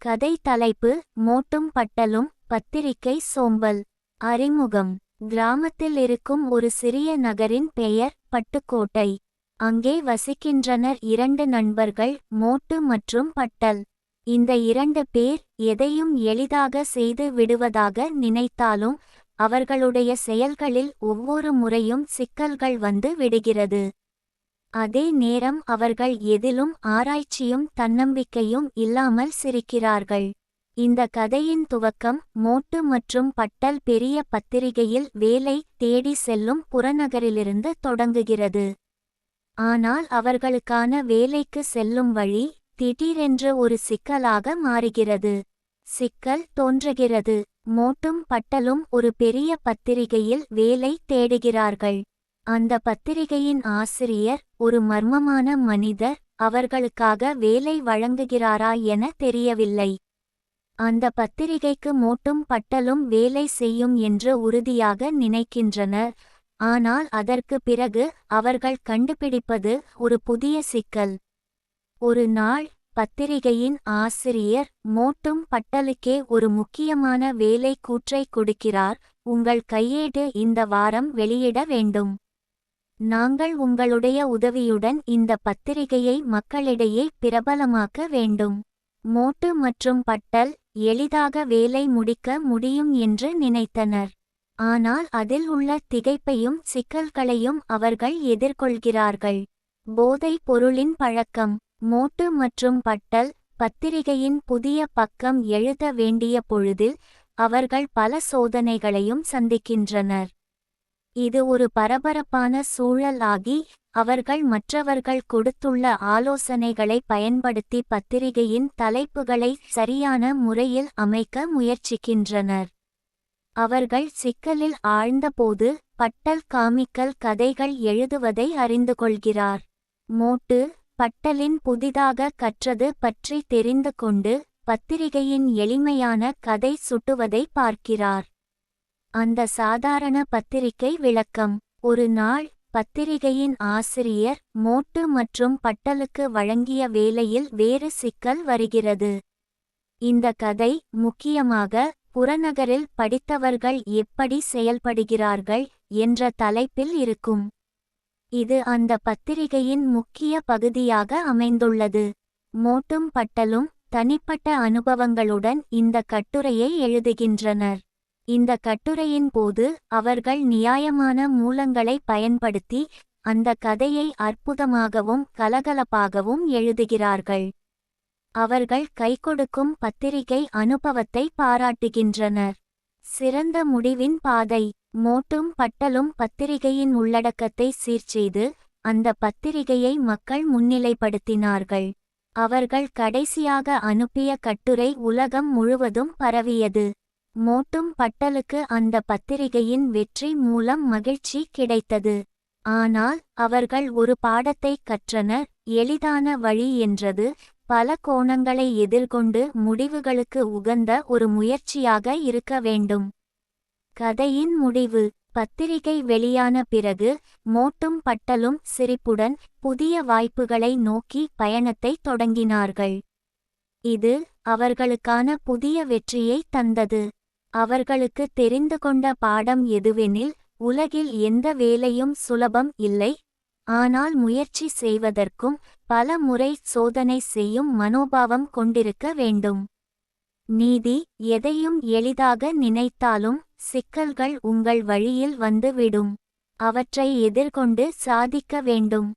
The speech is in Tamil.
கதை தலைப்பு: மோட்டும் பட்டலும் பத்திரிகை சோம்பல். அறிமுகம்: கிராமத்தில் இருக்கும் ஒரு சிறிய நகரின் பெயர் பட்டுக்கோட்டை. அங்கே வசிக்கின்றனர் இரண்டு நண்பர்கள், மோட்டு மற்றும் பட்டல். இந்த இரண்டு பேர் எதையும் எளிதாக செய்து விடுவதாக நினைத்தாலும் அவர்களுடைய செயல்களில் ஒவ்வொரு முறையும் சிக்கல்கள் வந்து விடுகிறது. அதே நேரம் அவர்கள் எதிலும் ஆராய்ச்சியும் தன்னம்பிக்கையும் இல்லாமல் சிரிக்கிறார்கள். இந்த கதையின் துவக்கம் மோட்டு மற்றும் பட்டல் பெரிய பத்திரிகையில் வேலை தேடி செல்லும் புறநகரிலிருந்து தொடங்குகிறது. ஆனால் அவர்களுக்கான வேலைக்கு செல்லும் வழி திடீரென்று ஒரு சிக்கலாக மாறுகிறது. சிக்கல் தோன்றுகிறது: மோட்டும் பட்டலும் ஒரு பெரிய பத்திரிகையில் வேலை தேடுகிறார்கள். அந்த பத்திரிகையின் ஆசிரியர் ஒரு மர்மமான மனிதர் அவர்களுக்காக வேலை வழங்குகிறாரா என தெரியவில்லை. அந்த பத்திரிகைக்கு மோட்டும் பட்டலும் வேலை செய்யும் என்று உறுதியாக நினைக்கின்றனர். ஆனால் அதற்கு பிறகு அவர்கள் கண்டுபிடிப்பது ஒரு புதிய சிக்கல். ஒரு நாள் பத்திரிகையின் ஆசிரியர் மோட்டும் பட்டலுக்கே ஒரு முக்கியமான வேலை கூற்றை கொடுக்கிறார்: உங்கள் கையேடு இந்த வாரம் வெளியிட வேண்டும். நாங்கள் உங்களுடைய உதவியுடன் இந்த பத்திரிகையை மக்களிடையே பிரபலமாக்க வேண்டும். மோட்டு மற்றும் பட்டல் எளிதாக வேலை முடிக்க முடியும் என்று நினைத்தனர். ஆனால் அதில் உள்ள திகைப்பையும் சிக்கல்களையும் அவர்கள் எதிர்கொள்கிறார்கள். போதைப் பொருளின் பழக்கம். மோட்டு மற்றும் பட்டல் பத்திரிகையின் புதிய பக்கம் எழுத வேண்டிய பொழுதில் அவர்கள் பல சோதனைகளையும் சந்திக்கின்றனர். இது ஒரு பரபரப்பான சூழல் ஆகி அவர்கள் மற்றவர்கள் கொடுத்துள்ள ஆலோசனைகளை பயன்படுத்தி பத்திரிகையின் தலைப்புகளை சரியான முறையில் அமைக்க முயற்சிக்கின்றனர். அவர்கள் சிக்கலில் ஆழ்ந்தபோது பட்டல் காமிக்கல் கதைகள் எழுதுவதை அறிந்து கொள்கிறார். மோட்டு பட்டலின் புதிதாக கற்றது பற்றி தெரிந்து கொண்டு பத்திரிகையின் எளிமையான கதை சுட்டுவதை பார்க்கிறார். அந்த சாதாரண பத்திரிகை விளக்கம். ஒரு நாள் பத்திரிகையின் ஆசிரியர் மோட்டு மற்றும் பட்டலுக்கு வழங்கிய வேலையில் வேறு சிக்கல் வருகிறது. இந்த கதை முக்கியமாக புறநகரில் படித்தவர்கள் எப்படி செயல்படுகிறார்கள் என்ற தலைப்பில் இருக்கும். இது அந்த பத்திரிகையின் முக்கிய பகுதியாக அமைந்துள்ளது. மோட்டும் பட்டலும் தனிப்பட்ட அனுபவங்களுடன் இந்த கட்டுரையை எழுதுகின்றனர். இந்த கட்டுரையின் போது அவர்கள் நியாயமான மூலங்களை பயன்படுத்தி அந்த கதையை அற்புதமாகவும் கலகலப்பாகவும் எழுதுகிறார்கள். அவர்கள் கைகொடுக்கும் பத்திரிகை அனுபவத்தை பாராட்டுகின்றனர். சிறந்த முடிவின் பாதை. மோட்டும் பட்டலும் பத்திரிகையின் உள்ளடக்கத்தை சீர்செய்து அந்த பத்திரிகையை மக்கள் முன்னிலைப்படுத்தினார்கள். அவர்கள் கடைசியாக அனுப்பிய கட்டுரை உலகம் முழுவதும் பரவியது. மோட்டும் பட்டலுக்கு அந்த பத்திரிகையின் வெற்றி மூலம் மகிழ்ச்சி கிடைத்தது. ஆனால் அவர்கள் ஒரு பாடத்தை கற்றனர்: எளிதான வழி என்றது பல கோணங்களை எதிர்கொண்டு முடிவுகளுக்கு உகந்த ஒரு முயற்சியாக இருக்க வேண்டும். கதையின் முடிவு. பத்திரிகை வெளியான பிறகு மோட்டும் பட்டலும் சிரிப்புடன் புதிய வாய்ப்புகளை நோக்கி பயணத்தை தொடங்கினார்கள். இது அவர்களுக்கான புதிய வெற்றியை தந்தது. அவர்களுக்கு தெரிந்து கொண்ட பாடம் எதுவெனில், உலகில் எந்த வேலையும் சுலபம் இல்லை. ஆனால் முயற்சி செய்வதற்கும் பல முறை சோதனை செய்யும் மனோபாவம் கொண்டிருக்க வேண்டும். நீதி: எதையும் எளிதாக நினைத்தாலும் சிக்கல்கள் உங்கள் வழியில் வந்துவிடும். அவற்றை எதிர்கொண்டு சாதிக்க வேண்டும்.